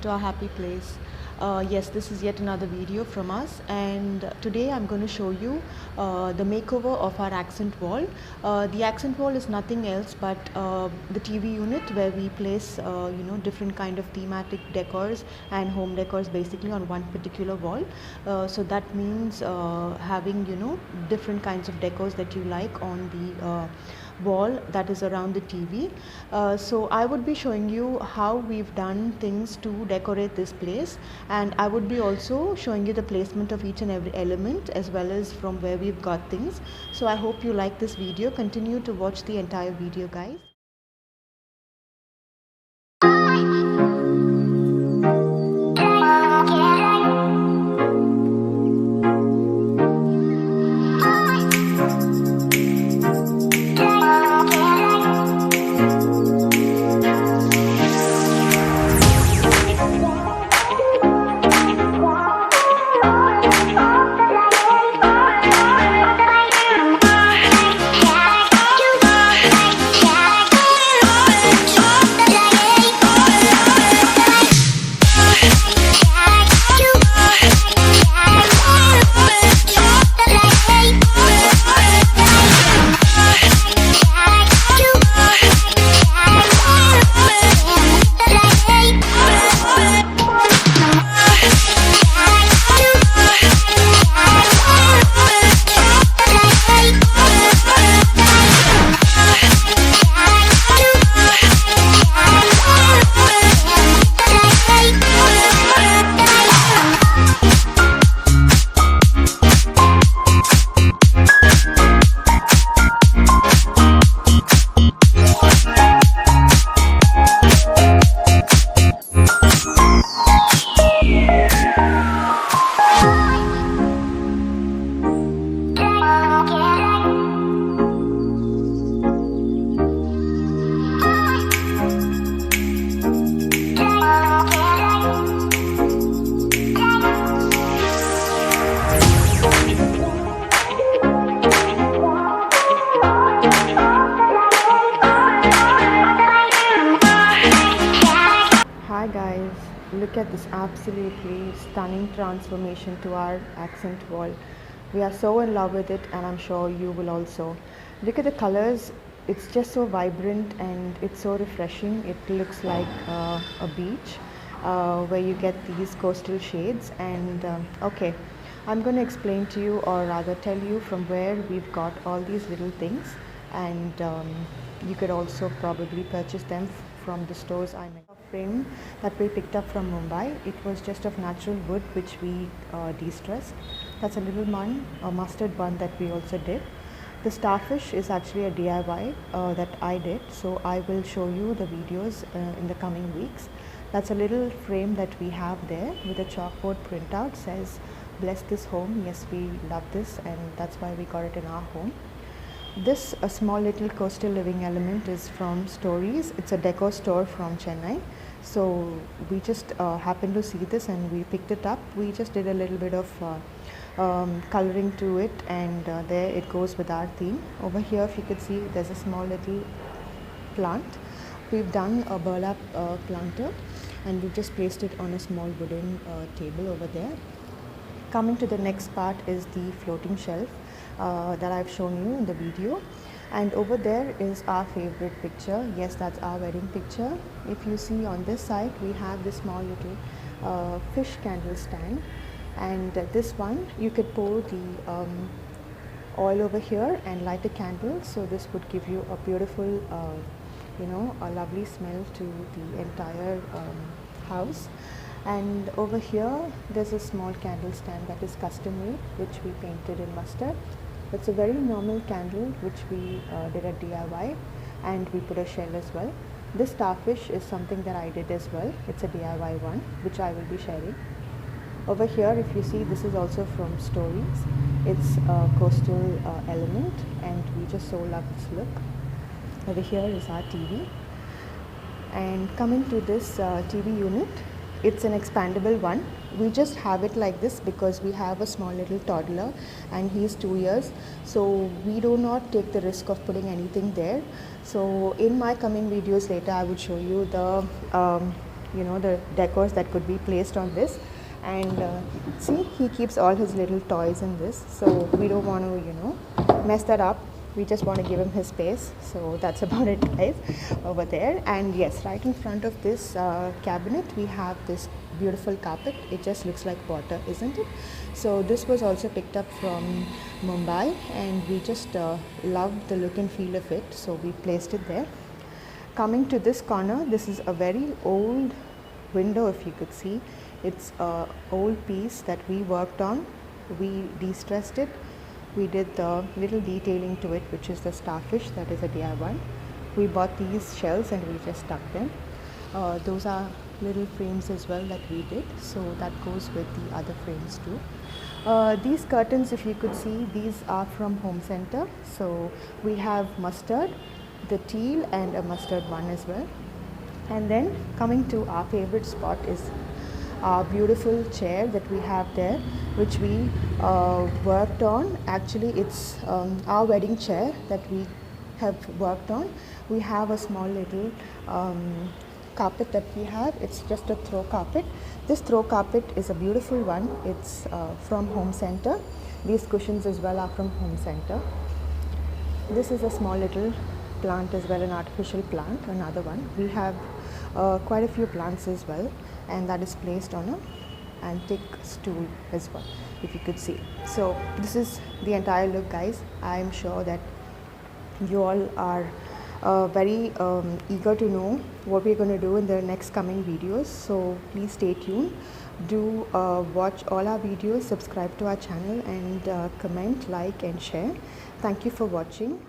to our happy place. Yes, this is yet another video from us, and today I'm going to show you the makeover of our accent wall. The accent wall is nothing else but the TV unit where we place different kind of thematic decors and home decors basically on one particular wall. So that means having different kinds of decors that you like on the wall that is around the TV. So I would be showing you how we've done things to decorate this place, and I would be also showing you the placement of each and every element as well as from where we've got things. So I hope you like this video. Continue to watch the entire video, guys. Hi guys, look at this absolutely stunning transformation to our accent wall. We are so in love with it, and I'm sure you will also. Look at the colors, it's just so vibrant and it's so refreshing. It looks like a beach where you get these coastal shades. And okay, I'm going to explain to you, or rather tell you, from where we've got all these little things, and you could also probably purchase them from the stores I mentioned. Frame that we picked up from Mumbai. It was just of natural wood which we de-stressed. That's a little bun, a mustard bun that we also did. The starfish is actually a DIY that I did, so I will show you the videos in the coming weeks. That's a little frame that we have there with a chalkboard printout. Says bless this home. Yes, we love this, and that's why we got it in our home. This a small little coastal living element is from Stories. It's a decor store from Chennai. So we just happened to see this and we picked it up. We just did a little bit of coloring to it, and there it goes with our theme. Over here, if you could see, there's a small little plant. We've done a burlap planter, and we've just placed it on a small wooden table over there. Coming to the next part is the floating shelf that I've shown you in the video, and over there is our favorite picture. Yes, that's our wedding picture. If you see on this side, we have this small little fish candle stand, and this one you could pour the oil over here and light a candle, so this would give you a beautiful a lovely smell to the entire house. And over here there's a small candle stand that is custom made, which we painted in mustard. It's a very normal candle which we did a DIY, and we put a shell as well. This starfish is something that I did as well. It's a DIY one which I will be sharing. Over here, if you see, this is also from Stories. It's a coastal element, and we just so love this look. Over here is our TV, and coming to this TV unit, it's an expandable one. We just have it like this because we have a small little toddler and he's 2 years, so we do not take the risk of putting anything there. So in my coming videos later, I would show you the the decors that could be placed on this. And see, he keeps all his little toys in this, so we don't want to mess that up. We just want to give him his space. So that's about it, guys, over there. And yes, right in front of this cabinet we have this beautiful carpet. It just looks like water, isn't it? So this was also picked up from Mumbai, and we just loved the look and feel of it, so we placed it there. Coming to this corner, this is a very old window. If you could see, it's a old piece that we worked on. We de-stressed it. We did the little detailing to it, which is the starfish. That is a DIY. We bought these shells and we just stuck them. Those are little frames as well that we did, so that goes with the other frames too. These curtains, if you could see, these are from Home Center. So we have mustard, the teal, and a mustard one as well. And then coming to our favorite spot is our beautiful chair that we have there, which we worked on. Actually, it's our wedding chair that we have worked on. We have a small little carpet that we have. It's just a throw carpet. This throw carpet is a beautiful one. It's from Home Center. These cushions as well are from Home Center. This is a small little plant as well, an artificial plant, another one. We have quite a few plants as well, and that is placed on a antique stool as well, if you could see. So this is the entire look, guys. I am sure that you all are very eager to know what we're going to do in the next coming videos, so please stay tuned. Do watch all our videos, subscribe to our channel, and comment, like and share. Thank you for watching.